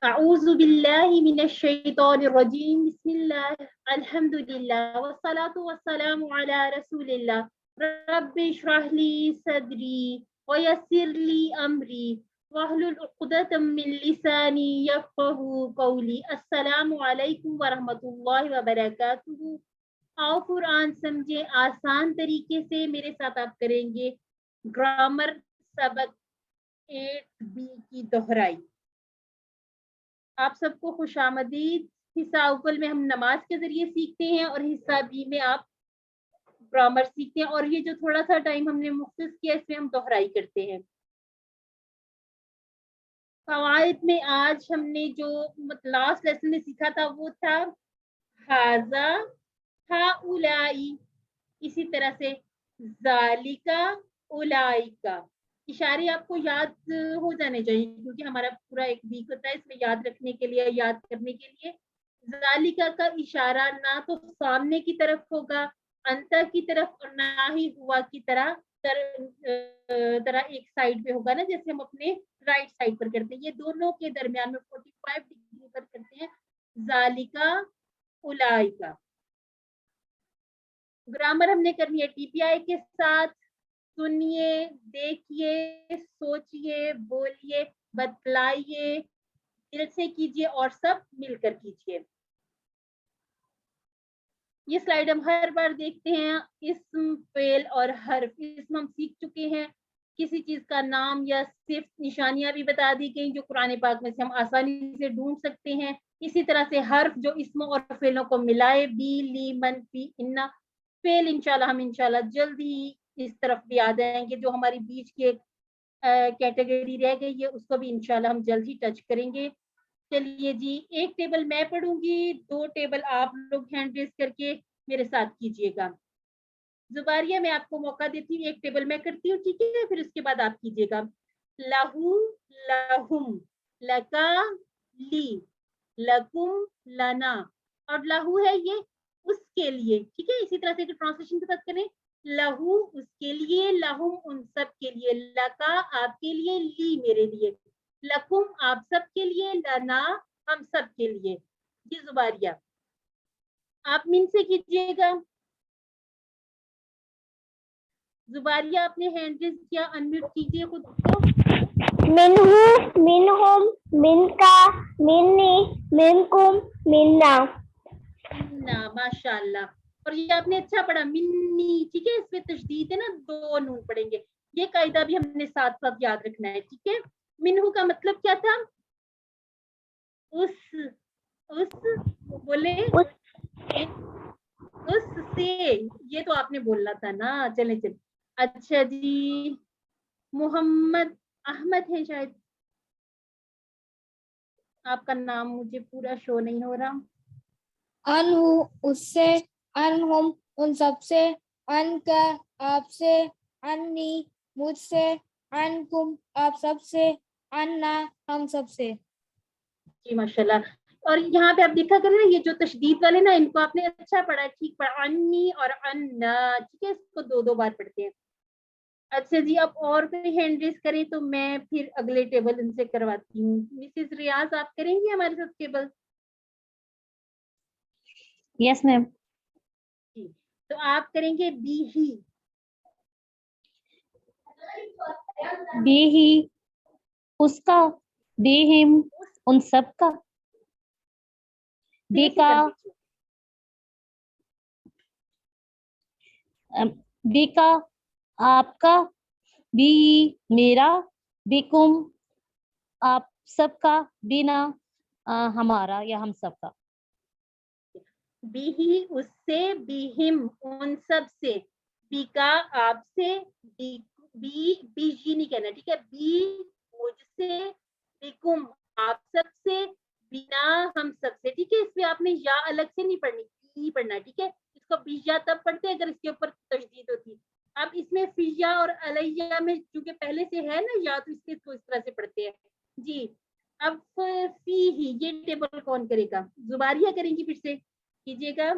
أعوذ بالله من الشيطان الرجيم بسم الله الحمد لله والصلاة والسلام على رسول الله رب اشرح لي صدري ويسر لي أمري واحلل عقدة من لساني يفقهوا قولي السلام علیکم ورحمۃ اللہ وبرکاتہ. آؤ قرآن سمجھے آسان طریقے سے. میرے ساتھ آپ کریں گے گرامر سبق 8B کی دہرائی. آپ سب کو خوش آمدید. حصہ اول میں ہم نماز کے ذریعے سیکھتے ہیں اور حصہ بی میں آپ گرامر سیکھتے ہیں, اور یہ جو تھوڑا سا ٹائم ہم نے مختص کیا اس میں ہم دہرائی کرتے ہیں. قواعد میں آج ہم نے جو لاسٹ لیسن میں سیکھا تھا وہ تھا ہاذا ہاؤلائی, اسی طرح سے ذالکا اولائکا. اشارے آپ کو یاد ہو جانے چاہیے کیونکہ ہمارا پورا ایک ویک ہوتا ہے اس میں یاد رکھنے کے لیے, یاد کرنے کے لیے. ذالکا کا اشارہ نہ تو سامنے کی طرف ہوگا انتا کی طرف, اور نہ ہی ہوا کی طرح ایک سائڈ پہ ہوگا نا, جیسے ہم اپنے رائٹ سائڈ پر کرتے ہیں. یہ دونوں کے درمیان میں 45 ڈگری پر کرتے ہیں. ذالکا اولائکا. گرامر ہم نے کرنی ہے ٹی پی آئی کے ساتھ. سنیے, دیکھیے, سوچیے, بولیے, بتلائیے, دل سے کیجیے اور سب مل کر کیجیے. یہ سلائیڈ ہم ہر بار دیکھتے ہیں. اسم, فعل اور حرف. اسم ہم سیکھ چکے ہیں. کسی چیز کا نام یا صرف نشانیاں بھی بتا دی گئی جو قرآن پاک میں سے ہم آسانی سے ڈھونڈ سکتے ہیں. اسی طرح سے حرف جو اسموں اور فعلوں کو ملائے, بی, لی, من, فی, انا. فعل انشاءاللہ ہم انشاءاللہ جلد ہی اس طرف بھی آ جائیں گے. جو ہماری بیچ کی کیٹیگری رہ گئی ہے اس کو بھی انشاءاللہ ہم جلد ہی ٹچ کریں گے. چلیے جی, ایک ٹیبل میں پڑھوں گی, 2 ٹیبل آپ لوگ ہینڈ ریز کر کے میرے ساتھ کیجیے گا. زباریہ میں آپ کو موقع دیتی ہوں, ایک ٹیبل میں کرتی ہوں, ٹھیک ہے, پھر اس کے بعد آپ کیجیے گا. لہو, لہم, لکا, لی, لکم, لنا, اور لہو ہے یہ اس کے لیے, ٹھیک ہے. اسی طرح سے ٹرانسلیشن کے ساتھ کریں. لہو اس کے لیے, لہم ان سب کے لیے, لکا آپ کے لیے, لی میرے لیے, لکم آپ سب کے لیے, لنا ہم سب کے لیے. جی زباریہ آپ من سے کیجیے گا. زباریہ آپ نے ہینڈ ریز کیا, انمیوٹ کیجیے خود کو. منہو, منہم, منکا, منی, منکم, منا. ماشاء اللہ. اور یہ آپ نے اچھا پڑھا, منی, ٹھیک ہے. اس پہ تشدید ہے نا, 2 نون پڑھیں گے. یہ قاعدہ بھی ہم نے ساتھ ساتھ یاد رکھنا ہے, ٹھیک ہے. منہو کا مطلب کیا تھا؟ اس بولے اس سے, یہ تو آپ نے بولنا تھا نا. چلیں چلیں. اچھا جی, محمد احمد ہے شاید, آپ کا نام مجھے پورا شو نہیں ہو رہا. انہو اس سے, انہم ان سب سے, ان کا آپ سے, انی مجھ سے, انکم آپ سب سے, انا ہم سب سے. جی ماشاء اللہ. اور یہاں پہ آپ دیکھا کریں نا, یہ جو تشدید والے نا ان کو آپ نے اچھا پڑھا ہے, ٹھیک پڑھا. انی اور انا, ٹھیک ہے, اس کو 2 بار پڑھتے ہیں. اچھا جی, اب اور کوئی ہینڈ ریز کریں تو میں پھر اگلے ٹیبل ان سے کرواتی ہوں. مسز ریاض آپ کریں گی ہمارے ساتھ ٹیبل؟ یس میم. جی, تو آپ کریں گے بی ہی. بی ہی اس کا, بی ہم ان سب کا, بی کا, بی کا آپ کا, بی میرا, بیکم آپ سب کا, بینا ہمارا یا ہم سب کا. بی ہی اس سے, بی ہم ان سب سے, بی کا آپ سے, بی جی نہیں کہنا, ٹھیک ہے. بی مجھ سے, بیکم آپ سب سے, بینا ہم سب سے, ٹھیک ہے. اس میں آپ نے یا الگ سے نہیں پڑھنی, بی پڑھنا, ٹھیک ہے. اس کو بیجا تب پڑھتے ہیں اگر اس کے اوپر تشدید ہوتی. اب اس میں فیا اور علیہ میں چونکہ پہلے سے ہے نا یا, تو اس کو اس طرح سے پڑھتے ہیں. جی, اب فی ہی, یہ ٹیبل کون کرے گا؟ زباریہ کریں گی, پھر سے کیجیے گا.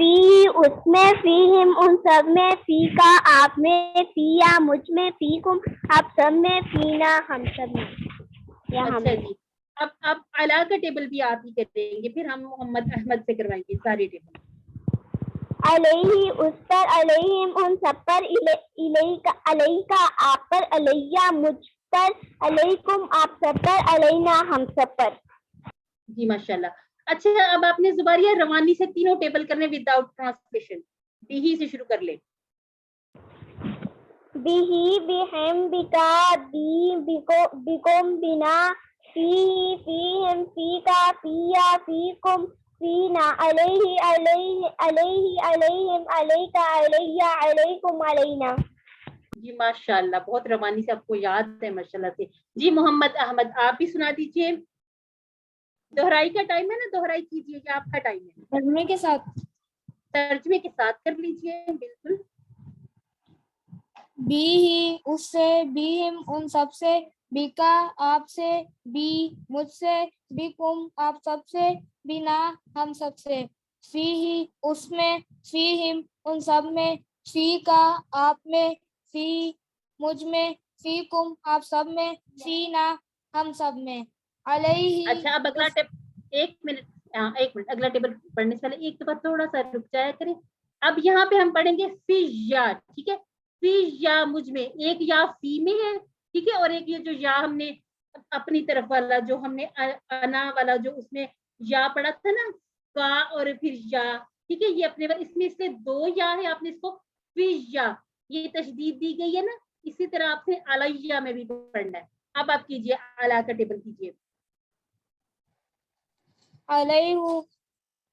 فی اس میں، فیہم ان سب میں، فی کا آپ میں، فی یا مجھ میں، فیکم آپ سب میں، فینا ہم سب میں یا ہم اچھا میں۔ جی، اب اعلیٰ کا ٹیبل بھی آپ ہی کریں گے، پھر ہم محمد احمد سے کروائیں گے سارے ٹیبل۔ علیہ اس پر، علیہم ان سب پر، علیکا آپ پر، علیہ مجھ پر، علیکم آپ سب پر، علینا ہم سب پر۔ جی ماشاءاللہ۔ اچھا اب آپ نے زباریہ روانی سے تینوں ٹیبل کرنے وداؤٹ ٹرانسلیشن، بھی سے شروع کر لیں۔ بیہی بہم بکا بی بکم بنا، فیہی فیہم فیکا فیا فیکم فینا، علیہ علیہم علیکا علیہ علیکم علینا۔ جی ماشاءاللہ، بہت روانی سے آپ کو یاد ہے ماشاءاللہ سے۔ جی محمد احمد آپ بھی سنا دیجیے۔ دہرائی کا ٹائم ہے نا، دہرائی کیجیے، یہ آپ کا ٹائم ہے، ترجمے کے ساتھ۔ ترجمے کے ساتھ کر لیجیے، بالکل۔ بی ہی اس سے، بی ہم ان سب سے، بیکا آپ سے، بی مجھ سے، بیکم آپ سب سے، بینا ہم سب سے، فی ہی اس میں، فی ہم ان سب میں، فی کا آپ میں، فی مجھ میں، فی کم آپ سب میں، فی نا ہم سب میں، علیہ اچھا اب اگلا ایک منٹ اگلا ٹیبل پڑھنے سے پہلے ایک دفعہ تھوڑا سا رک جایا کریں۔ اب یہاں پہ ہم پڑھیں گے فی یا، ٹھیک ہے، فی یا مجھ میں، ایک یا فی میں ہے، ٹھیک ہے، اور ایک یہ جو یا ہم نے اپنی طرف والا جو ہم نے انا والا جو اس میں یا پڑھا تھا نا، کا اور پھر یا، ٹھیک ہے، یہ اپنے اس میں اس سے دو یا ہے، آپ نے اس کو فی یا یہ تشدید دی گئی ہے نا، اسی طرح آپ نے علیہ میں بھی پڑھنا ہے۔ اب آپ کیجیے اعلیٰ کا ٹیبل کیجیے۔ علیہ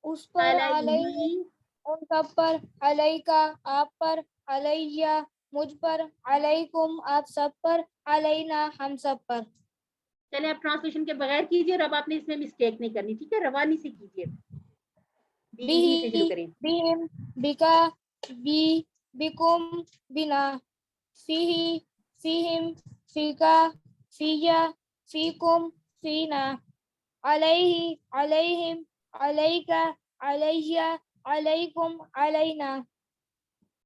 اس پر، علیہ علیہ ان سب پر، علیکا آپ پر، علیہ مجھ پر، علیکم آپ سب پر، علینا ہم سب پر۔ چلے آپ ٹرانسلیشن کے بغیر کیجیے، اور اب آپ نے اس میں مسٹیک نہیں کرنی، ٹھیک ہے، روانی سے کیجیے، بی سے شروع کریں۔ بہم بکا بی بکم بنا، فیہی فیہم فیکا فیا فیکم فینا، علیہ علیہم علیکا علیہ علیکم علینا۔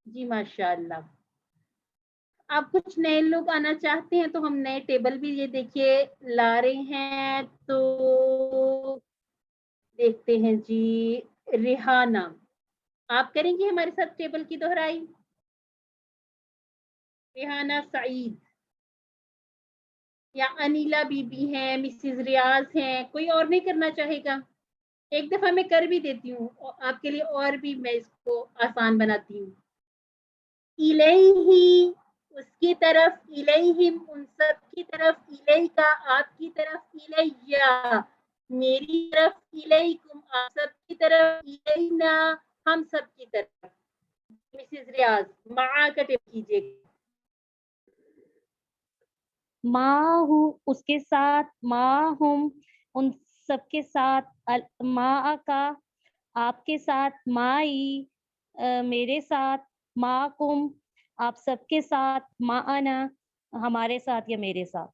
جی ماشاءاللہ۔ آپ کچھ نئے لوگ آنا چاہتے ہیں تو ہم نئے ٹیبل بھی یہ دیکھیے لا رہے ہیں، تو دیکھتے ہیں جی۔ ریحانہ آپ کریں گی ہمارے ساتھ ٹیبل کی دہرائی؟ ریحانہ سعید یا انیلا بی بی ہیں، مسز ریاض ہیں، کوئی اور نہیں کرنا چاہے گا؟ ایک دفعہ میں کر بھی دیتی ہوں آپ کے لیے، اور بھی میں اس کو آسان بناتی ہوں۔ الیہ اس کی طرف، الیہم ان سب کی طرف، الیکا آپ کی طرف، الیہ میری طرف، الیکم آپ سب کی طرف، الینا ہم سب کی طرف۔ مسز ریاض معا کا ٹیپ کیجیے۔ ماں ہوں اس کے ساتھ، ماں ہم ان سب کے ساتھ، ماں کا آپ کے ساتھ، مائی میرے ساتھ، ماں کم آپ سب کے ساتھ، ماں انا ہمارے ساتھ یا میرے ساتھ۔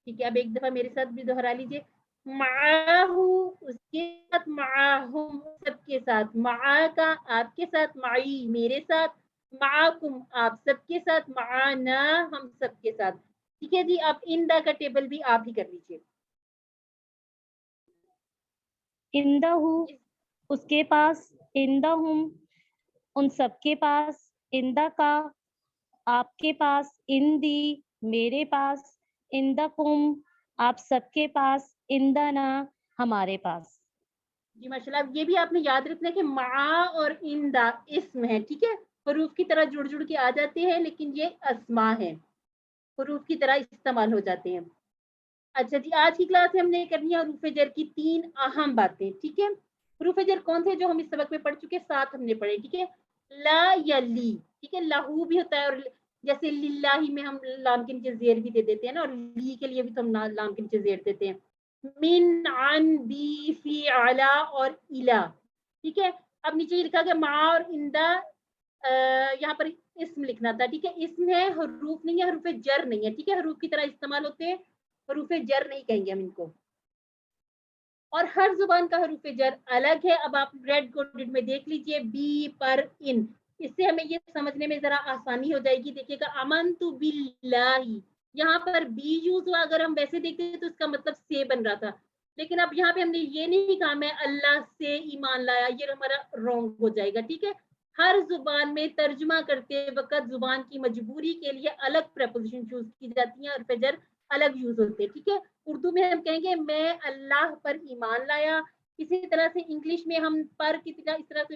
ٹھیک ہے، اب ایک دفعہ میرے ساتھ بھی دہرا لیجیے۔ معاہو اس کے ساتھ، معاہم سب کے ساتھ، معا کا آپ کے ساتھ، معی میرے ساتھ، معاکم آپ سب کے ساتھ، معانا ہم سب کے ساتھ۔ ٹھیک ہے جی، آپ اندا کا ٹیبل بھی آپ ہی کر لیجیے۔ اندہ اس کے پاس، اندہ ہم ان سب کے پاس، اندہ کا آپ کے پاس، اندی میرے پاس، اندہ کم آپ سب کے پاس، اندنا ہمارے پاس۔ جی ماشاء اللہ، یہ بھی آپ نے یاد رکھنا ہے کہ معا اور اندا اسم ہے، ٹھیک ہے، حروف کی طرح جڑ جڑ کے آ جاتے ہیں، لیکن یہ اسماء ہے، حروف کی طرح استعمال ہو جاتے ہیں۔ اچھا جی، آج کی کلاس میں ہم نے کرنی ہے حروف جر کی 3 اہم باتیں، ٹھیک ہے۔ حروف جر کون تھے جو ہم اس سبق میں پڑھ چکے، 7 ہم نے پڑھے، ٹھیک ہے۔ لا یا لی، ٹھیک ہے، لہو بھی ہوتا ہے، اور جیسے للہ میں ہم لام کے نیچے زیر بھی دے دیتے ہیں نا، اور لی کے لیے بھی تو ہم لام کے نیچے زیر دیتے ہیں۔ من، عن، بی، فی، علا اور الا، ٹھیک ہے۔ اب نیچے یہ لکھا گیا مع اور اندا، یہاں پر اسم لکھنا تھا، ٹھیک ہے، اسم ہے، حروف نہیں ہے، حروف جر نہیں ہے، ٹھیک ہے، حروف کی طرح استعمال ہوتے ہیں، حروف جر نہیں کہیں گے ہم ان کو۔ اور ہر زبان کا حروف جر الگ ہے. اب آپ ریڈ کوڈڈ میں دیکھ لیجئے بی پر ان, اس سے ہمیں یہ سمجھنے میں ذرا آسانی ہو جائے گی. دیکھیے گا آمنت باللہ, یہاں پر بی یوز ہوا, اگر ہم ویسے دیکھتے ہیں تو اس کا مطلب سے بن رہا تھا, لیکن اب یہاں پہ ہم نے یہ نہیں کہا میں اللہ سے ایمان لایا, یہ ہمارا رونگ ہو جائے گا. ٹھیک ہے, ہر زبان میں ترجمہ کرتے وقت زبان کی مجبوری کے لیے الگ پریپوزیشن چوز کی جاتی ہیں اور فجر الگ یوز ہوتے ہیں. ٹھیک ہے, اردو میں ہم کہیں گے میں اللہ پر ایمان لایا. اسی طرح سے انگلش میں ہم پر کی طرح اس طرح سے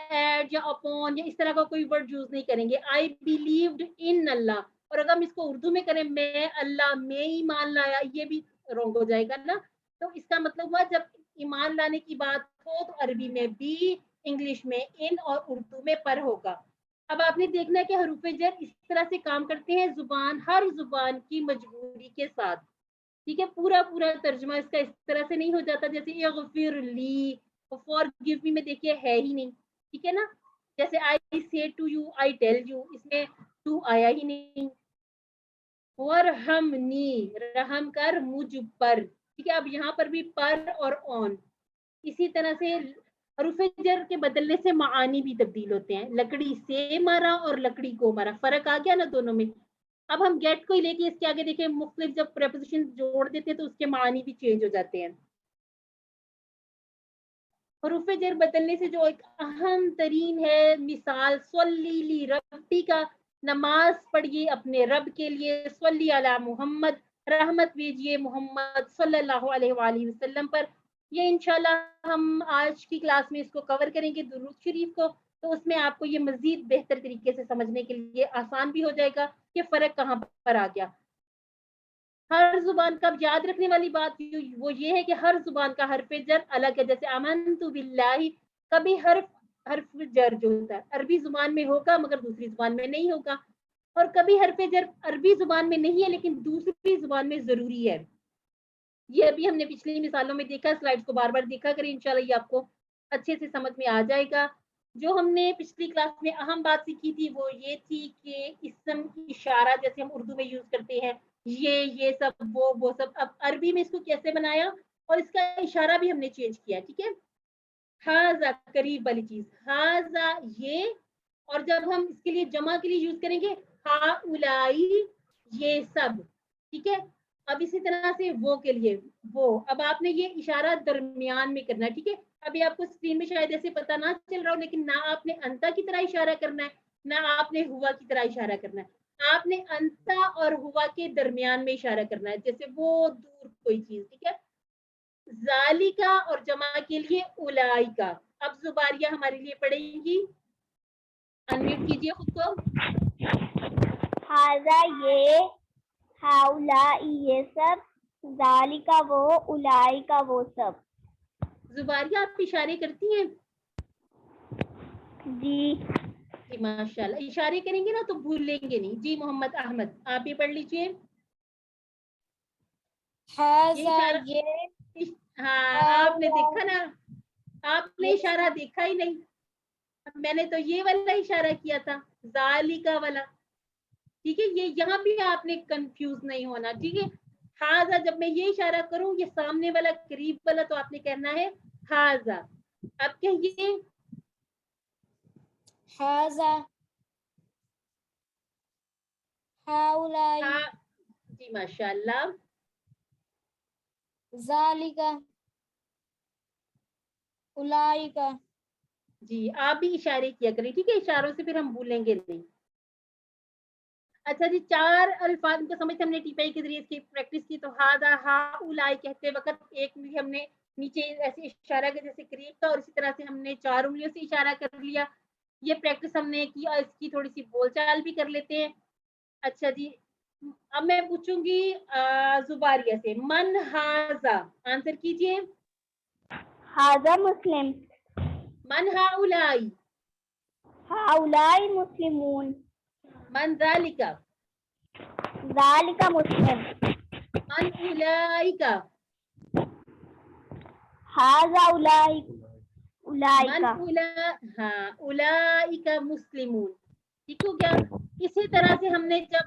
ایڈ یا اپون یا اس طرح کا کوئی ورڈ یوز نہیں کریں گے. آئی بلیوڈ ان اللہ, اور اگر ہم اس کو اردو میں کریں میں اللہ میں ایمان لایا, یہ بھی رونگ ہو جائے گا نا. تو اس کا مطلب ہوا جب ایمان لانے کی بات ہو تو عربی میں بھی, انگلش میں ان اور اردو میں پر ہوگا. اب آپ نے دیکھنا ہے کہ حروف جر اس طرح سے کام کرتے ہیں زبان ہر زبان کی مجبوری کے ساتھ. ٹھیک ہے, پورا ترجمہ اس کا اس طرح سے نہیں ہو جاتا جیسے اغفر لی, فار گیو می میں دیکھیے ہے ہی نہیں. ٹھیک ہے نا, جیسے I say to you, I tell you, اس میں ٹو آیا ہی نہیں. ورحمنی, رحم کر مجھ پر. ٹھیک ہے, اب یہاں پر بھی پر اور آن. اسی طرح سے حروف جر کے بدلنے سے معانی بھی تبدیل ہوتے ہیں. لکڑی سے مارا اور لکڑی کو مارا, فرق آ گیا نا دونوں میں. اب ہم گیٹ کو ہی لے کے اس کے آگے دیکھیں مختلف جب پریپوزیشن جوڑ دیتے ہیں تو اس کے معنی بھی چینج ہو جاتے ہیں. حروف جر بدلنے سے جو ایک اہم ترین ہے مثال صلی لی ربی کا, نماز پڑھیے اپنے رب کے لیے. صلی علی محمد, رحمت بھیجیے محمد صلی اللہ علیہ وآلہ وسلم پر. یہ انشاءاللہ ہم آج کی کلاس میں اس کو کور کریں گے درود شریف کو, تو اس میں آپ کو یہ مزید بہتر طریقے سے سمجھنے کے لیے آسان بھی ہو جائے گا کہ فرق کہاں پر آ گیا. ہر زبان کا یاد رکھنے والی بات وہ یہ ہے کہ ہر زبان کا حرف جر الگ ہے. جیسے آمنت باللہ, کبھی حرف جر جو ہوتا ہے عربی زبان میں ہوگا مگر دوسری زبان میں نہیں ہوگا, اور کبھی حرف جر عربی زبان میں نہیں ہے لیکن دوسری زبان میں ضروری ہے. یہ ابھی ہم نے پچھلی مثالوں میں دیکھا, سلائڈز کو بار بار دیکھا کریں, انشاءاللہ یہ آپ کو اچھے سے سمجھ میں آ جائے گا. جو ہم نے پچھلی کلاس میں اہم بات سیکھی تھی وہ یہ تھی کہ اسم اشارہ جیسے ہم اردو میں یوز کرتے ہیں یہ سب وہ سب, اب عربی میں اس کو کیسے بنایا اور اس کا اشارہ بھی ہم نے چینج کیا. ٹھیک ہے, ہاذا قریب والی چیز, ہاذا یہ, اور جب ہم اس کے لیے جمع کے لیے یوز کریں گے ہاؤلائی یہ سب. ٹھیک ہے, اب اسی طرح سے وہ کے لیے وہ. اب آپ نے یہ اشارہ درمیان میں کرنا ہے. ٹھیک ہے, ابھی آپ کو اسکرین میں شاید ایسے پتہ نہ چل رہا ہو, لیکن نہ آپ نے انتا کی طرح اشارہ کرنا ہے نہ آپ نے ہوا کی طرح اشارہ کرنا ہے. آپ نے انتا اور ہوا کے درمیان میں اشارہ کرنا ہے, جیسے وہ دور کوئی چیز. ٹھیک ہے, ذالکا اور جمع کے لیے اولائکا. اب زباریہ ہمارے لیے پڑھیں گی, انمیوٹ کیجیے خود کو. ہاذا یہ, ہاؤلائی یہ سب, ذالکا وہ, اولائکا وہ سب. زباریہ آپ اشارے کرتی ہیں؟ جی جی ماشاءاللہ, اشارے کریں گے نا تو بھولیں گے نہیں. جی محمد احمد آپ بھی پڑھ لیجیے. ہاذا یہ, ہاں آپ نے دیکھا نا, آپ نے اشارہ دیکھا ہی نہیں, میں نے تو یہ والا اشارہ کیا تھا ذالکا والا. ٹھیک ہے, یہ یہاں بھی آپ نے کنفیوز نہیں ہونا. ٹھیک ہے, ہاذا جب میں یہ اشارہ کروں یہ سامنے والا قریب والا تو آپ نے کہنا ہے ہاذا. اب کہیے ہاذا, ہاؤلائی, جی ماشاءاللہ. ذالکا, اولائکا. جی آپ بھی اشارے کیا کریں. ٹھیک ہے, اشاروں سے پھر ہم بھولیں گے نہیں. اچھا جی, 4 الفاظ کو سمجھتے ہم نے ٹیپائی کے ذریعے اس کی پریکٹس کی. تو ہاذا ہاؤلائی کہتے وقت ایک بھی ہم نے نیچے ایسے اشارہ کیا جیسے قریب کا, اور اسی طرح سے ہم نے 4 انگلیوں سے اشارہ کر لیا. یہ پریکٹس ہم نے کی اور اس کی تھوڑی سی بول چال بھی کر لیتے ہیں. اچھا جی, اب میں پوچھوں گی زباریہ سے, من ہاذا, آنسر کیجیے. ہاذا مسلم, من ہاؤلائی, ہاؤلائی مسلمون, من ذالکا, ذالکا مسلم, من اولائکا, ہاذا اولائک, من اولائکا. ہاں اولائکا مسلمون. ٹھیک ہو گیا. اسی طرح سے ہم نے جب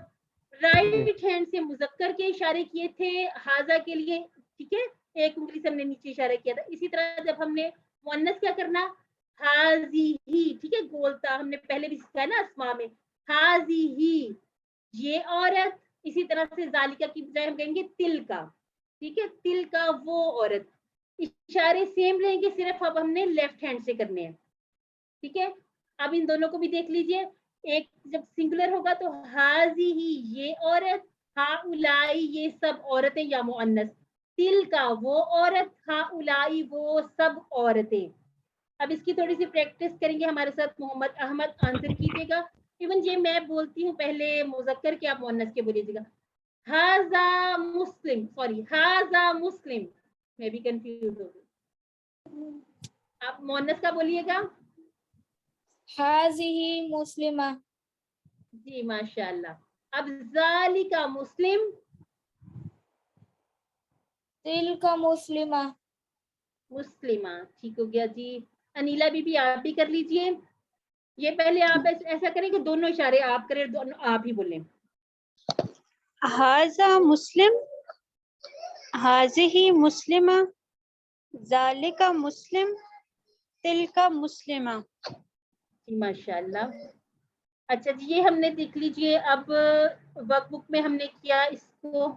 رائٹ ہینڈ سے مذکر کے اشارے کیے تھے ہاذا کے لیے, ٹھیک ہے, ایک انگلی سے ہم نے نیچے اشارہ کیا تھا. اسی طرح جب ہم نے مؤنث کیا کرنا, ہازیہی, ٹھیک ہے, گولتا ہم نے پہلے بھی سکھایا نا اسماء میں, ہازیہی یہ عورت. اسی طرح سے ذالکا کی بجائے ہم کہیں گے تل کا, ٹھیک ہے, تل کا وہ عورت. اشارے سیم رہیں گے, صرف اب ہم نے لیفٹ ہینڈ سے کرنے ہیں, ٹھیک ہے. اب ان دونوں کو بھی دیکھ لیجئے, ایک جب سنگولر ہوگا تو ہازیہی یہ عورت, ہاؤلائی یہ سب عورتیں یا مؤنث, تل کا وہ عورت, ہاؤلائی وہ سب عورتیں. اب اس کی تھوڑی سی پریکٹس کریں گے ہمارے ساتھ. محمد احمد آنسر کیجیے گا. ایون یہ میں بولتی ہوں پہلے مذکر کے, آپ مؤنث کے بولیے گا. ہاذا مسلم, سوری ہاذا مسلم, میں بھی کنفیوز ہو گئی. آپ مؤنث کا بولیے گا. هذه مسلمة. جی ماشاء اللہ. اب ذالکا مسلم, تلك مسلمة. مسلمہ, ٹھیک ہو گیا جی. انیلا بی آپ بھی کر لیجئے. یہ پہلے آپ ایسا کریں کہ دونوں اشارے آپ کریں, دونوں آپ ہی بولیں. ہاذا مسلم، ہاذہ مسلمہ، ذالک مسلم، تلک مسلمہ. جی ماشاء اللہ. اچھا جی, یہ ہم نے دیکھ لیجئے. اب ورک بک میں ہم نے کیا اس کو,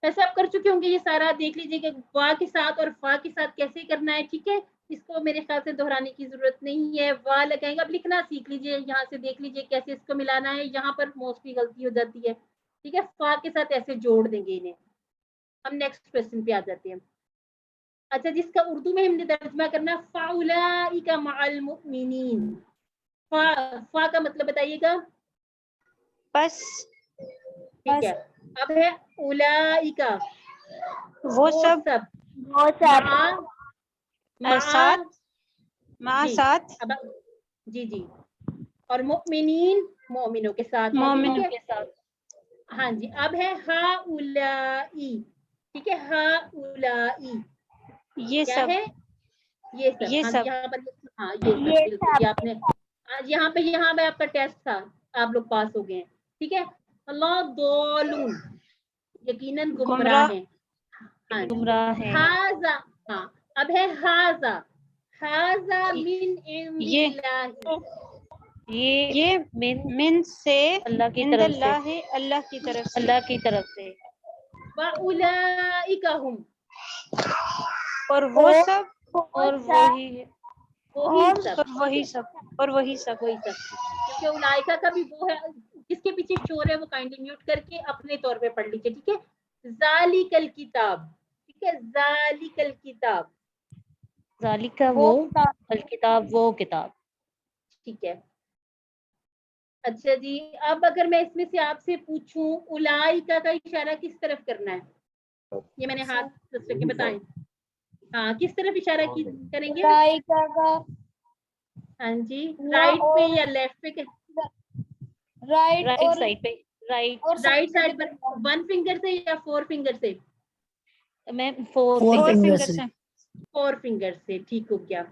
ویسے آپ کر چکے ہوں گے یہ سارا. دیکھ لیجئے کہ وا کے ساتھ اور فا کے ساتھ کیسے کرنا ہے, ٹھیک ہے. اس کو میرے خیال سے دہرانے کی ضرورت نہیں ہے. وا لگائیں گے, اب لکھنا سیکھ لیجئے. یہاں سے دیکھ لیجئے کیسے اس کو ملانا ہے. یہاں پر موسٹلی غلطی ہو جاتی ہے, ٹھیک ہے. فا کے ساتھ ایسے جوڑ دیں گے انہیں. ہم نیکسٹ کوسچن پہ آ جاتے ہیں. اچھا, جس کا اردو میں ہم نے ترجمہ کرنا, فاولئک مع المؤمنین. فا کا مطلب بتائیے گا. پس ٹھیک ہے. اب ہے اولئک, وہ سب، وہ سب ساتھ، مع جی. ساتھ، اب جی جی, اور مؤمنین مومنوں کے ساتھ ہیں, ٹھیک مومنوں ہے. کے ساتھ. ہاں جی. اب ہے ہاؤلائی, ٹھیک ہے. ہاؤلائی یہ کیا سب، ہے, یہ سب. یہ ہاں سب. یہاں پر, ہاں یہ سب, بالکل. یہ آپ نے آج یہاں پہ آپ کا ٹیسٹ تھا, آپ لوگ پاس ہو گئے ہیں, ٹھیک ہے. اللہ دولون, یقیناً گمراہ ہیں. ہاں جی. گمراہ ہیں. ہاذا, ہاں. اب ہے ہاذا, ہاذا من عند یہ اللہ, یہ من سے، اللہ کی عند طرف سے، اللہ اللہ کی طرف سے. اللہ کی طرف سے. وَأُولَئِکَ ہُم, اور وہ سب، اور وہی وہی سب, اور وہی سب، اور وہی سب. وہی سب. کیونکہ اولائکا کا بھی وہ ہے, جس کے پیچھے شور ہے وہ کائنڈلی میوٹ کر کے اپنے طور پہ پڑھ لیجیے, ٹھیک ہے. ذالک الکتاب, ٹھیک ہے. ذالک الکتاب, ذالک وہ وہ کتاب. الکتاب وہ کتاب. ٹھیک ہے. اچھا جی, اب اگر میں اس میں سے آپ سے پوچھوں اولائکا کا اشارہ کس طرف کرنا ہے, یہ میں نے ہاتھ رکھ کے بتائیں. ہاں, کس طرف اشارہ کریں گے. ملائکہ کا ہاں جی, نہ رائٹ پہ اور یا لیفٹ پہ. رائٹ رائٹ اور سائڈ پہ, رائٹ. اور رائٹ سائڈ پر 1 فنگر سے یا 4 فنگر سے. میں 4 فور فنگر. فنگر سے. 4 فنگر سے, ٹھیک ہو گیا.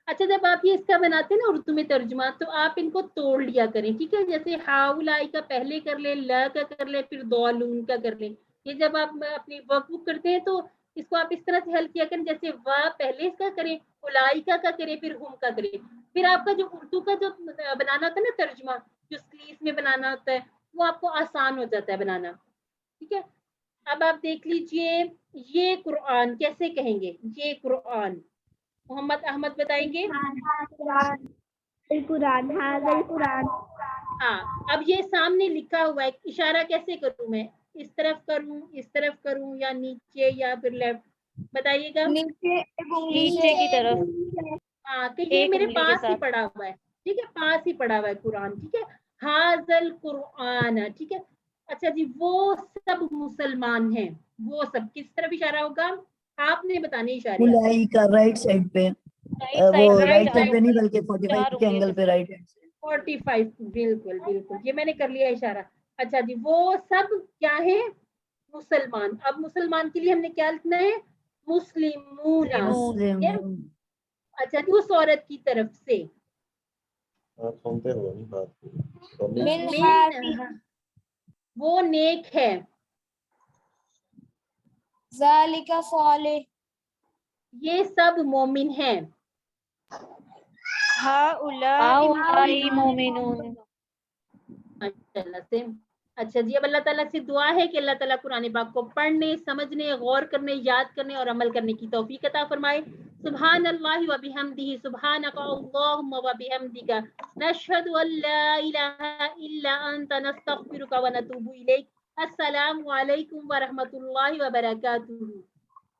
اچھا, جب آپ یہ اس کا بناتے ہیں نا اردو میں ترجمہ, تو آپ ان کو توڑ لیا کریں, ٹھیک ہے. جیسے ہاؤلائی کا پہلے کر لیں, لا کا کر لیں, پھر دولون کا کر لیں. یہ جب آپ اپنی ورک بک کرتے ہیں تو اس کو آپ اس طرح سے حل کیا کریں, جیسے وا پہلے اس کا کریں, اولائکا کا کریں, پھر ہم کا کریں. پھر آپ کا جو اردو کا جو بنانا ہوتا ہے نا ترجمہ, جو سلیس میں بنانا ہوتا ہے, وہ آپ کو آسان ہو جاتا ہے بنانا, ٹھیک ہے. اب آپ دیکھ لیجئے یہ قرآن کیسے کہیں گے. یہ قرآن, محمد احمد بتائیں گے. القرآن، هذا القرآن. ہاں, اب یہ سامنے لکھا ہوا ہے, اشارہ کیسے کروں میں, اس طرف کروں, اس طرف کروں, یا نیچے یا پھر لیفٹ, بتائیے گا. نیچے ایک انگلی سے. نیچے کی طرف, ہاں, کہ یہ ایک میرے انگلی کے پاس ہی ساتھ. پڑا ہوا ہے, ٹھیک ہے. پاس ہی پڑا ہوا ہے قرآن, ٹھیک ہے. حاضل قرآن, ٹھیک ہے. اچھا جی, وہ سب مسلمان ہیں, وہ سب کس طرف اشارہ ہوگا, آپ نے بتانے اشارے. اولائک کا رائٹ سائڈ پہ, رائٹ وہ سائڈ پہ رائٹ چار, سائڈ پہ نہیں بلکہ 45 کے انگلیوں اینگل کے پہ ساتھ. رائٹ ہینڈ سے. 45, بالکل بالکل, یہ میں نے کر لیا اشارہ. اچھا جی, وہ سب کیا ہے, مسلمان. اب مسلمان کے لیے ہم نے کیا لکھنا ہے, مسلمون. مسلم. اچھا جی, اس عورت کی طرف سے. من من, وہ نیک ہے. ذالک صالح یہ سب مومن ہیں. ہؤلائی مومنون. اچھا اللہ سے. اچھا جی، اب اللہ تعالیٰ سے دعا ہے کہ اللہ تعالیٰ قرآن پاک کو پڑھنے، سمجھنے، غور کرنے، یاد کرنے اور عمل کرنے کی توفیق عطا فرمائے. سبحان اللہ و بحمدہ، سبحانک اللہم و بحمدک، نشہد ان لا الہ الا انت، نستغفرک و نتوب الیک. السلام علیکم و رحمۃ اللہ وبرکاتہ.